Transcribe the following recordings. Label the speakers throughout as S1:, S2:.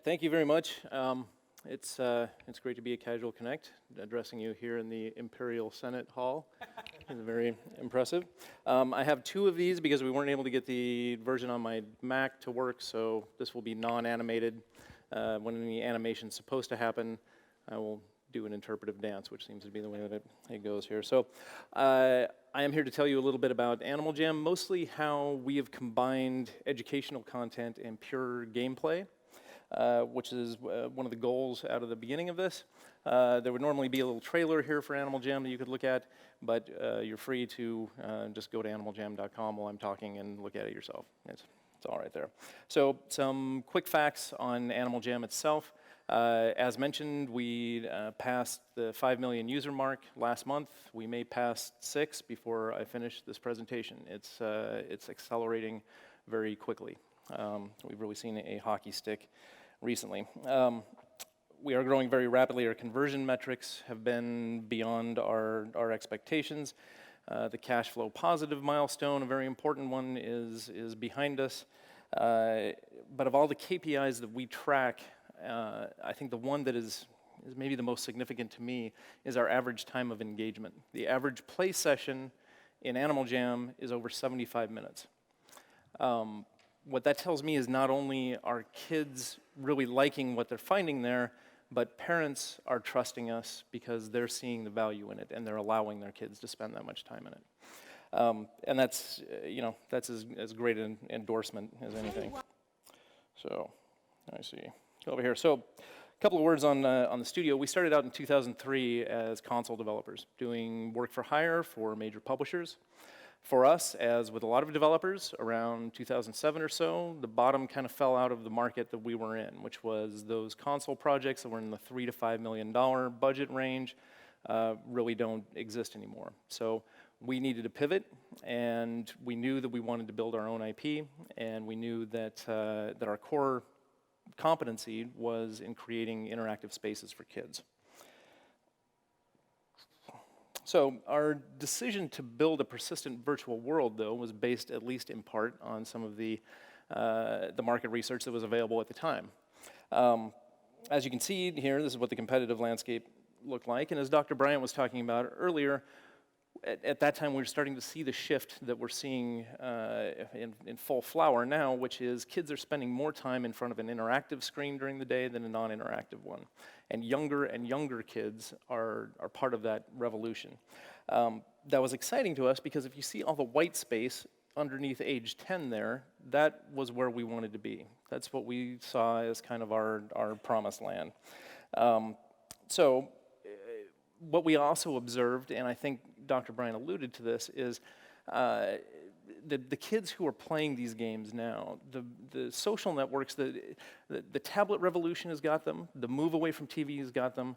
S1: Thank you very much. It's great to be at Casual Connect, addressing you here in the Imperial Senate Hall. It's very impressive. I have two of these because we weren't able to get the version on my Mac to work, so this will be non-animated. When any animation is supposed to happen, I will do an interpretive dance, which seems to be the way that it goes here. So I am here to tell you a little bit about Animal Jam, mostly how we have combined educational content and pure gameplay, which is one of the goals out of the beginning of this. There would normally be a little trailer here for Animal Jam that you could look at, but you're free to just go to animaljam.com while I'm talking and look at it yourself. It's all right there. So some quick facts on Animal Jam itself. As mentioned, we passed the 5 million user mark last month. We may pass 6 before I finish this presentation. It's accelerating very quickly. We've really seen a hockey stick recently. We are growing very rapidly. Our conversion metrics have been beyond our expectations. The cash flow positive milestone, a very important one, is behind us. But of all the KPIs that we track, I think the one that is maybe the most significant to me is our average time of engagement. The average play session in Animal Jam is over 75 minutes. What that tells me is not only are kids really liking what they're finding there, but parents are trusting us because they're seeing the value in it and they're allowing their kids to spend that much time in it. And that's, that's as great an endorsement as anything. So, I see. Go over here. So, a couple of words on the studio. We started out in 2003 as console developers, doing work for hire for major publishers. For us, as with a lot of developers, around 2007 or so, the bottom kind of fell out of the market that we were in, which was those console projects that were in the $3 to $5 million budget range really don't exist anymore. So we needed to pivot, and we knew that we wanted to build our own IP, and we knew that that our core competency was in creating interactive spaces for kids. So our decision to build a persistent virtual world, though, was based at least in part on some of the market research that was available at the time. As you can see here, this is what the competitive landscape looked like. And as Dr. Bryant was talking about earlier, at that time we were starting to see the shift that we're seeing in full flower now, which is kids are spending more time in front of an interactive screen during the day than a non-interactive one. And younger kids are part of that revolution. That was exciting to us because if you see all the white space underneath age 10 there, that was where we wanted to be. That's what we saw as kind of our promised land. So what we also observed, and I think Dr. Bryan alluded to this, is the kids who are playing these games now, the social networks, the tablet revolution has got them, the move away from TV has got them.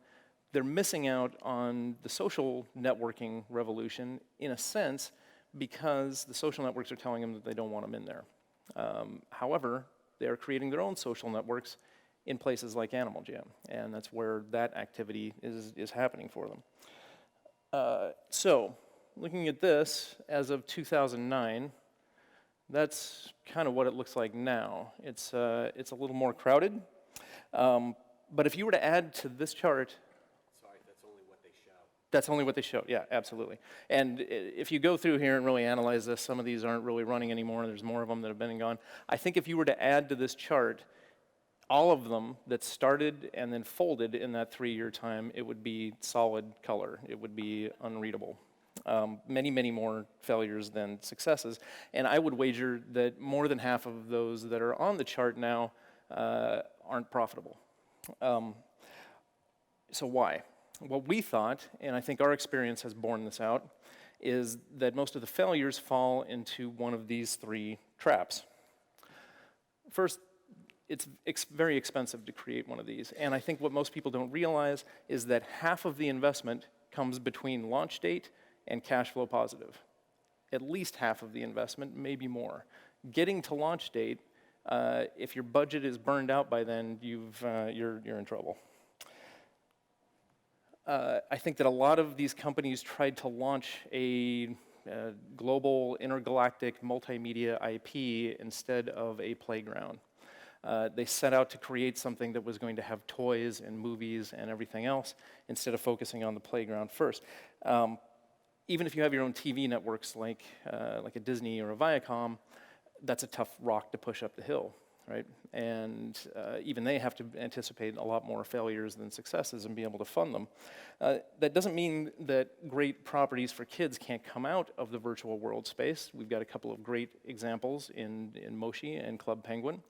S1: They're missing out on the social networking revolution in a sense because the social networks are telling them that they don't want them in there. However, they are creating their own social networks in places like Animal Jam, and that's where that activity is happening for them. So, looking at this, as of 2009, that's kind of what it looks like now. It's a little more crowded, but if you were to add to this chart,
S2: sorry, that's only what they show.
S1: That's only what they show, yeah, absolutely. And if you go through here and really analyze this, some of these aren't really running anymore, there's more of them that have been and gone. I think if you were to add to this chart all of them that started and then folded in that 3-year time, it would be solid color. It would be unreadable. Many more failures than successes. And I would wager that more than half of those that are on the chart now aren't profitable. So why? What we thought, and I think our experience has borne this out, is that most of the failures fall into one of these 3 traps. First, it's very expensive to create one of these. And I think what most people don't realize is that half of the investment comes between launch date and cash flow positive. At least half of the investment, maybe more. Getting to launch date, if your budget is burned out by then, you're in trouble. I think that a lot of these companies tried to launch a global intergalactic multimedia IP instead of a playground. They set out to create something that was going to have toys and movies and everything else instead of focusing on the playground first. Even if you have your own TV networks like a Disney or a Viacom, that's a tough rock to push up the hill, right? And even they have to anticipate a lot more failures than successes and be able to fund them. That doesn't mean that great properties for kids can't come out of the virtual world space. We've got a couple of great examples in Moshi and Club Penguin.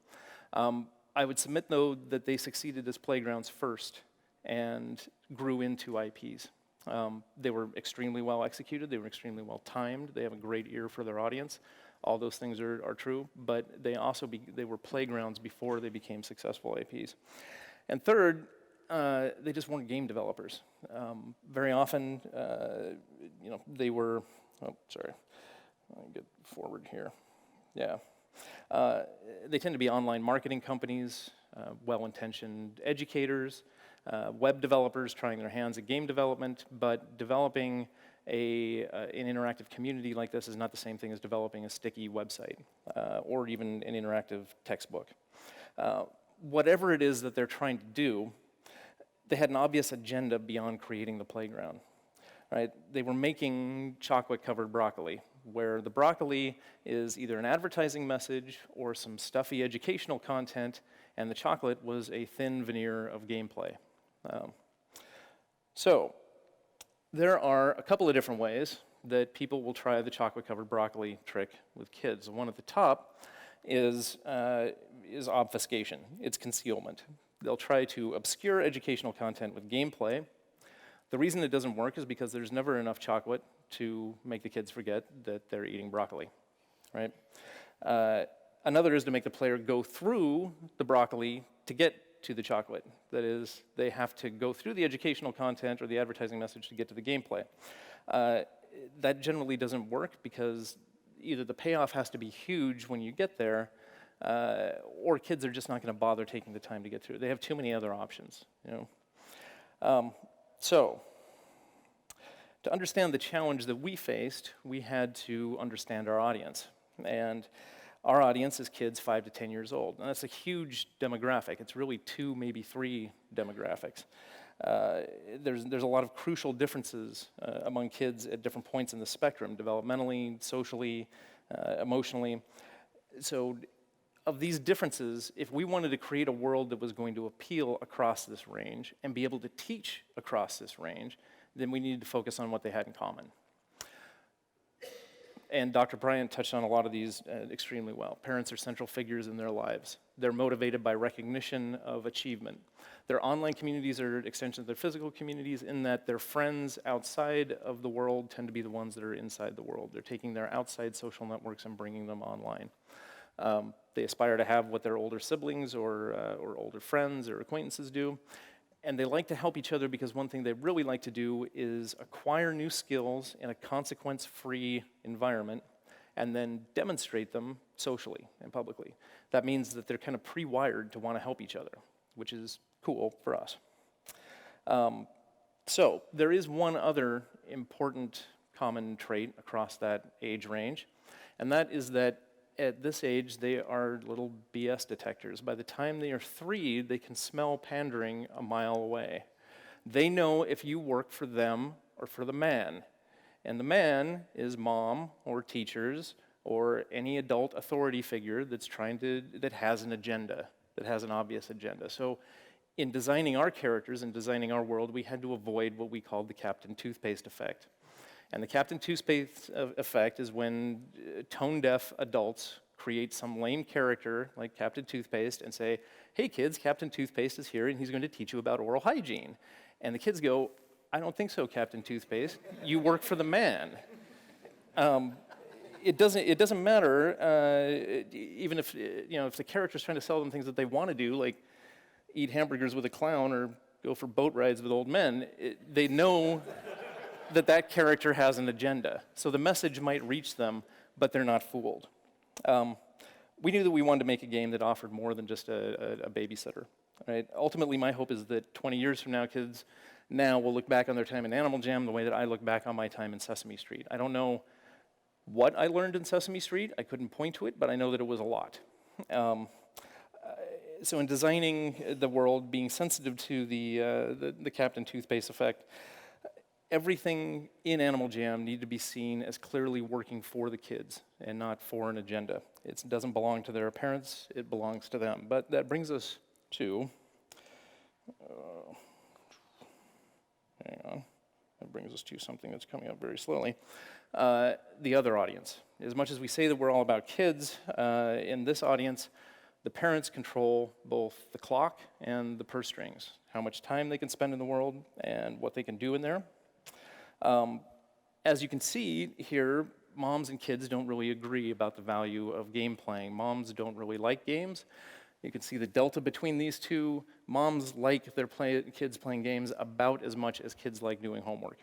S1: I would submit, though, that they succeeded as playgrounds first and grew into IPs. They were extremely well executed, they were extremely well timed, they have a great ear for their audience. All those things are true, but they were playgrounds before they became successful IPs. And third, they just weren't game developers. Very often, they were, let me get forward here. Yeah. They tend to be online marketing companies, well-intentioned educators, web developers trying their hands at game development, but developing an interactive community like this is not the same thing as developing a sticky website or even an interactive textbook. Whatever it is that they're trying to do, they had an obvious agenda beyond creating the playground. Right? They were making chocolate-covered broccoli, where the broccoli is either an advertising message or some stuffy educational content, and the chocolate was a thin veneer of gameplay. So there are a couple of different ways that people will try the chocolate-covered broccoli trick with kids. The one at the top is obfuscation. It's concealment. They'll try to obscure educational content with gameplay. The reason it doesn't work is because there's never enough chocolate to make the kids forget that they're eating broccoli, right? Another is to make the player go through the broccoli to get to the chocolate. That is, they have to go through the educational content or the advertising message to get to the gameplay. That generally doesn't work because either the payoff has to be huge when you get there, or kids are just not going to bother taking the time to get through. They have too many other options, So, to understand the challenge that we faced, we had to understand our audience. And our audience is kids 5 to 10 years old. And that's a huge demographic. It's really 2, maybe 3 demographics. There's a lot of crucial differences among kids at different points in the spectrum, developmentally, socially, emotionally. So, of these differences, if we wanted to create a world that was going to appeal across this range and be able to teach across this range, then we needed to focus on what they had in common. And Dr. Bryant touched on a lot of these extremely well. Parents are central figures in their lives. They're motivated by recognition of achievement. Their online communities are extensions of their physical communities in that their friends outside of the world tend to be the ones that are inside the world. They're taking their outside social networks and bringing them online. They aspire to have what their older siblings or older friends or acquaintances do. And they like to help each other because one thing they really like to do is acquire new skills in a consequence-free environment and then demonstrate them socially and publicly. That means that they're kind of pre-wired to want to help each other, which is cool for us. So there is one other important common trait across that age range, and that is that at this age, they are little BS detectors. By the time they are 3, they can smell pandering a mile away. They know if you work for them or for the man. And the man is mom or teachers or any adult authority figure that has an agenda, that has an obvious agenda. So in designing our characters and designing our world, we had to avoid what we called the Captain Toothpaste effect. And the Captain Toothpaste effect is when tone-deaf adults create some lame character like Captain Toothpaste and say, hey kids, Captain Toothpaste is here and he's going to teach you about oral hygiene. And the kids go, I don't think so, Captain Toothpaste. You work for the man. It doesn't matter, even if the character's trying to sell them things that they want to do, like eat hamburgers with a clown or go for boat rides with old men, they know that character has an agenda. So the message might reach them, but they're not fooled. We knew that we wanted to make a game that offered more than just a babysitter. Right? Ultimately, my hope is that 20 years from now, kids now will look back on their time in Animal Jam the way that I look back on my time in Sesame Street. I don't know what I learned in Sesame Street. I couldn't point to it, but I know that it was a lot. So in designing the world, being sensitive to the Captain Toothpaste effect, everything in Animal Jam need to be seen as clearly working for the kids and not for an agenda. It doesn't belong to their parents, it belongs to them. But that brings us to, hang on, that brings us to something that's coming up very slowly. The other audience. As much as we say that we're all about kids, in this audience, the parents control both the clock and the purse strings, how much time they can spend in the world and what they can do in there. As you can see here, moms and kids don't really agree about the value of game playing. Moms don't really like games. You can see the delta between these two. Moms like their kids playing games about as much as kids like doing homework.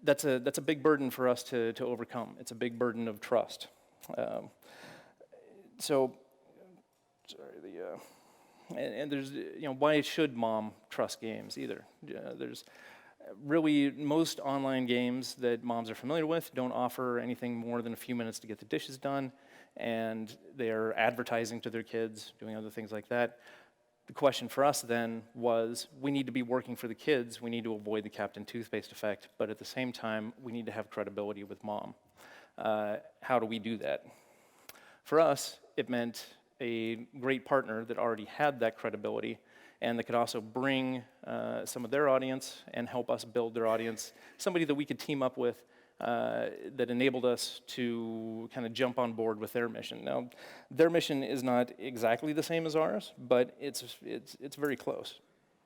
S1: That's a big burden for us to overcome. It's a big burden of trust. And there's, why should mom trust games either? There's really, most online games that moms are familiar with don't offer anything more than a few minutes to get the dishes done, and they're advertising to their kids, doing other things like that. The question for us then was, we need to be working for the kids, we need to avoid the Captain Toothpaste effect, but at the same time, we need to have credibility with mom. How do we do that? For us, it meant a great partner that already had that credibility and that could also bring some of their audience and help us build their audience, somebody that we could team up with that enabled us to kind of jump on board with their mission. Now, their mission is not exactly the same as ours, but it's very close.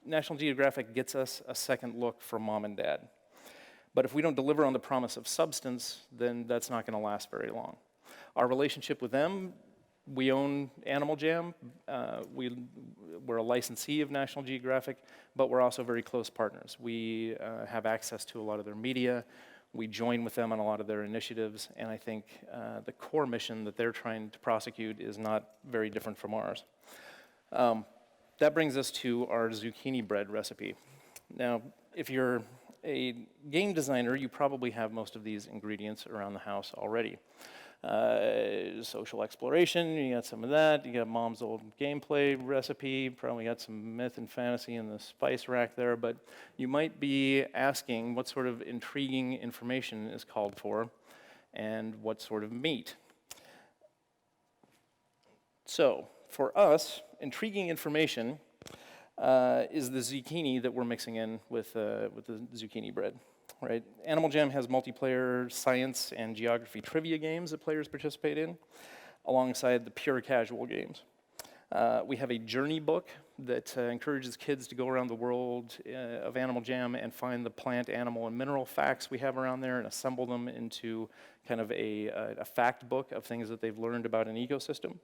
S1: National Geographic gets us a second look from mom and dad. But if we don't deliver on the promise of substance, then that's not going to last very long. Our relationship with them, we own Animal Jam. We're a licensee of National Geographic, but we're also very close partners. We have access to a lot of their media. We join with them on a lot of their initiatives, and I think the core mission that they're trying to prosecute is not very different from ours. That brings us to our zucchini bread recipe. Now, if you're a game designer, you probably have most of these ingredients around the house already. Social exploration, you got some of that. You got mom's old gameplay recipe, probably got some myth and fantasy in the spice rack there, but you might be asking what sort of intriguing information is called for and what sort of meat. So, for us, intriguing information is the zucchini that we're mixing in with the zucchini bread. Right? Animal Jam has multiplayer science and geography trivia games that players participate in, alongside the pure casual games. We have a journey book that encourages kids to go around the world of Animal Jam and find the plant, animal, and mineral facts we have around there and assemble them into kind of a fact book of things that they've learned about an ecosystem.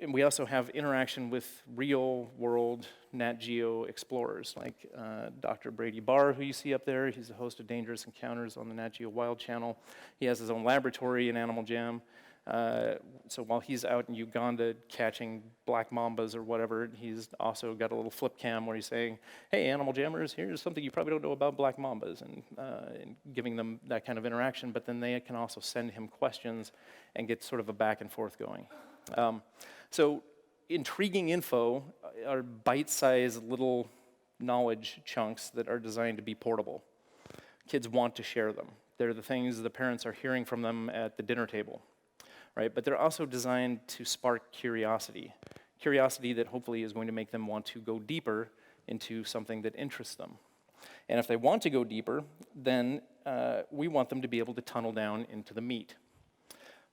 S1: And we also have interaction with real-world Nat Geo explorers, like Dr. Brady Barr, who you see up there. He's the host of Dangerous Encounters on the Nat Geo Wild Channel. He has his own laboratory in Animal Jam. So while he's out in Uganda catching black mambas or whatever, he's also got a little flip cam where he's saying, hey, Animal Jammers, here's something you probably don't know about black mambas, and giving them that kind of interaction. But then they can also send him questions and get sort of a back and forth going. So intriguing info are bite-sized little knowledge chunks that are designed to be portable. Kids want to share them. They're the things the parents are hearing from them at the dinner table, right? But they're also designed to spark curiosity. Curiosity that hopefully is going to make them want to go deeper into something that interests them. And if they want to go deeper, then we want them to be able to tunnel down into the meat.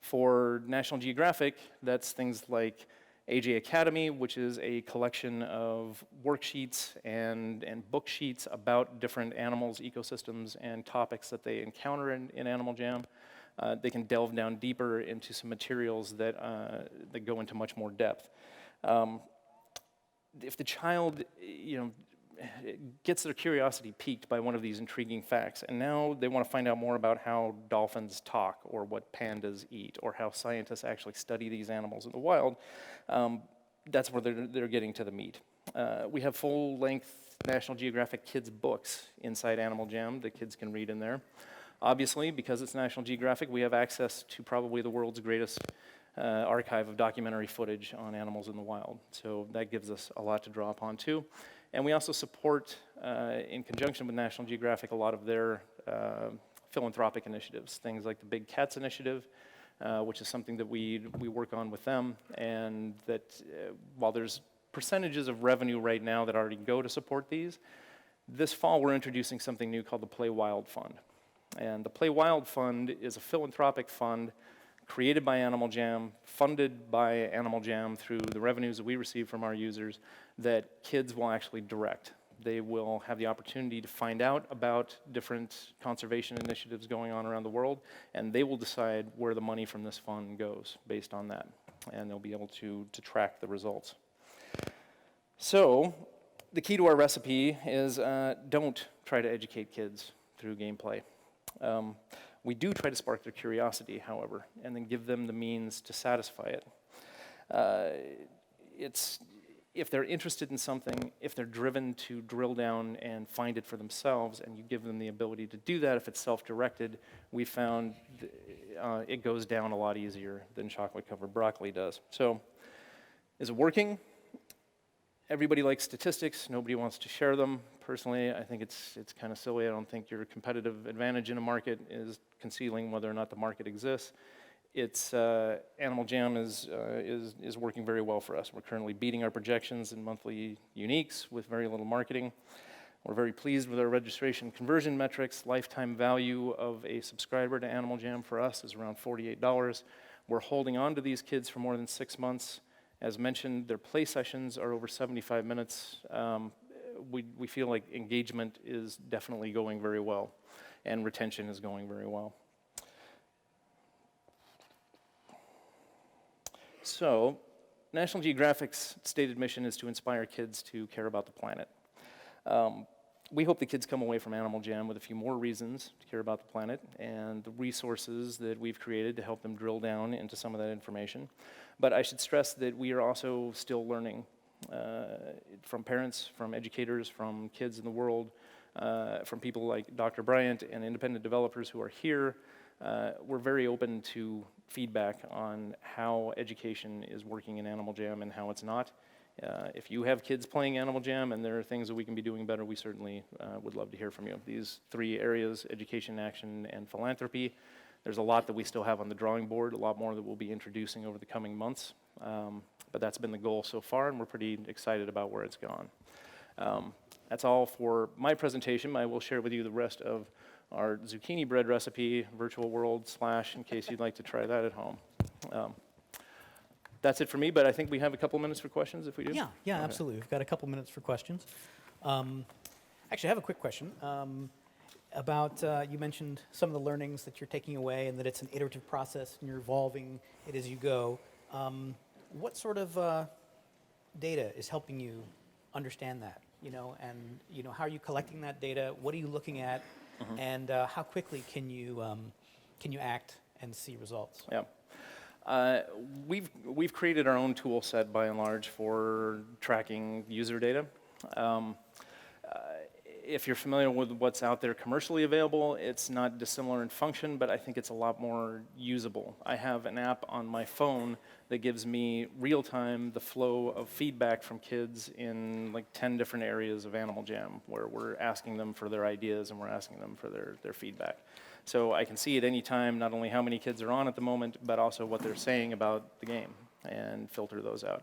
S1: For National Geographic, that's things like AJ Academy, which is a collection of worksheets and book sheets about different animals, ecosystems, and topics that they encounter in Animal Jam. They can delve down deeper into some materials that go into much more depth. If the child, gets their curiosity piqued by one of these intriguing facts, and now they want to find out more about how dolphins talk, or what pandas eat, or how scientists actually study these animals in the wild, that's where they're getting to the meat. We have full-length National Geographic kids books inside Animal Jam that kids can read in there. Obviously, because it's National Geographic, we have access to probably the world's greatest archive of documentary footage on animals in the wild. So that gives us a lot to draw upon too. And we also support, in conjunction with National Geographic, a lot of their philanthropic initiatives, things like the Big Cats Initiative, which is something that we work on with them, and that while there's percentages of revenue right now that already go to support these, this fall we're introducing something new called the Play Wild Fund. And the Play Wild Fund is a philanthropic fund created by Animal Jam, funded by Animal Jam through the revenues that we receive from our users, that kids will actually direct. They will have the opportunity to find out about different conservation initiatives going on around the world, and they will decide where the money from this fund goes based on that. And they'll be able to track the results. So, the key to our recipe is don't try to educate kids through gameplay. We do try to spark their curiosity, however, and then give them the means to satisfy it. If they're interested in something, if they're driven to drill down and find it for themselves, and you give them the ability to do that, if it's self-directed, we found it goes down a lot easier than chocolate-covered broccoli does. So, is it working? Everybody likes statistics. Nobody wants to share them. Personally, I think it's kind of silly. I don't think your competitive advantage in a market is concealing whether or not the market exists. Animal Jam is working very well for us. We're currently beating our projections in monthly uniques with very little marketing. We're very pleased with our registration conversion metrics. Lifetime value of a subscriber to Animal Jam for us is around $48. We're holding on to these kids for more than 6 months. As mentioned, their play sessions are over 75 minutes. We feel like engagement is definitely going very well, and retention is going very well. So, National Geographic's stated mission is to inspire kids to care about the planet. We hope the kids come away from Animal Jam with a few more reasons to care about the planet and the resources that we've created to help them drill down into some of that information. But I should stress that we are also still learning from parents, from educators, from kids in the world, from people like Dr. Bryant and independent developers who are here. We're very open to feedback on how education is working in Animal Jam and how it's not. If you have kids playing Animal Jam and there are things that we can be doing better, we certainly would love to hear from you. These 3 areas, education, action, and philanthropy, there's a lot that we still have on the drawing board, a lot more that we'll be introducing over the coming months. But that's been the goal so far, and we're pretty excited about where it's gone. That's all for my presentation. I will share with you the rest of our zucchini bread recipe, virtual world / in case you'd like to try that at home. That's it for me, but I think we have a couple minutes for questions if we do.
S3: Yeah, okay. Absolutely. We've got a couple minutes for questions. Actually, I have a quick question about, you mentioned some of the learnings that you're taking away and that it's an iterative process and you're evolving it as you go. What sort of data is helping you understand that? And how are you collecting that data? What are you looking at? Mm-hmm. And how quickly can you act and see results?
S1: Yeah. We've created our own tool set by and large for tracking user data. If you're familiar with what's out there commercially available, it's not dissimilar in function, but I think it's a lot more usable. I have an app on my phone that gives me real-time the flow of feedback from kids in like 10 different areas of Animal Jam, where we're asking them for their ideas and we're asking them for their feedback. So I can see at any time not only how many kids are on at the moment, but also what they're saying about the game and filter those out.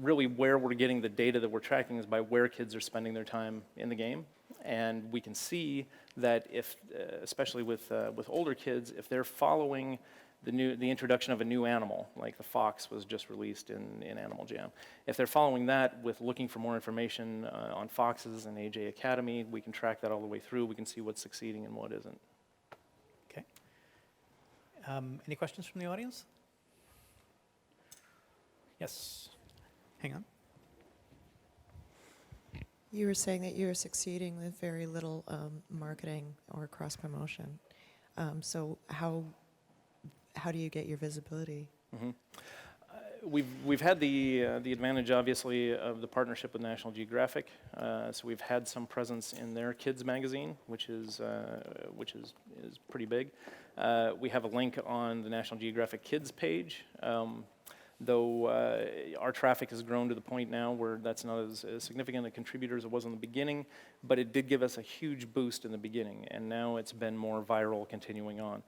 S1: Really where we're getting the data that we're tracking is by where kids are spending their time in the game. And we can see that if, especially with older kids, if they're following the introduction of a new animal, like the fox was just released in Animal Jam. If they're following that with looking for more information on foxes and AJ Academy, we can track that all the way through. We can see what's succeeding and what isn't.
S3: Okay. Any questions from the audience? Yes. Hang on.
S4: You were saying that you were succeeding with very little marketing or cross-promotion. So how do you get your visibility?
S1: Mm-hmm. We've had the advantage, obviously, of the partnership with National Geographic. So we've had some presence in their kids magazine, which is pretty big. We have a link on the National Geographic Kids page. Though our traffic has grown to the point now where that's not as significant a contributor as it was in the beginning, but it did give us a huge boost in the beginning, and now it's been more viral continuing on.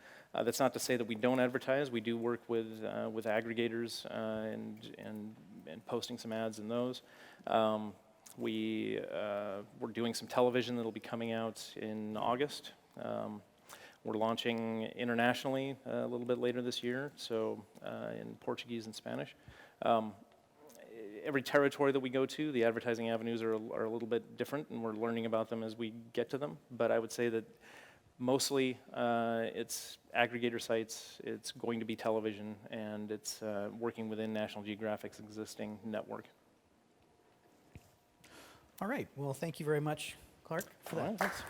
S1: That's not to say that we don't advertise. We do work with aggregators and posting some ads in those. We're doing some television that'll be coming out in August. We're launching internationally a little bit later this year, so in Portuguese and Spanish. Every territory that we go to, the advertising avenues are a little bit different, and we're learning about them as we get to them. But I would say that mostly it's aggregator sites, it's going to be television, and it's working within National Geographic's existing network.
S3: All right. Well, thank you very much, Clark, for that.
S1: All right, thanks.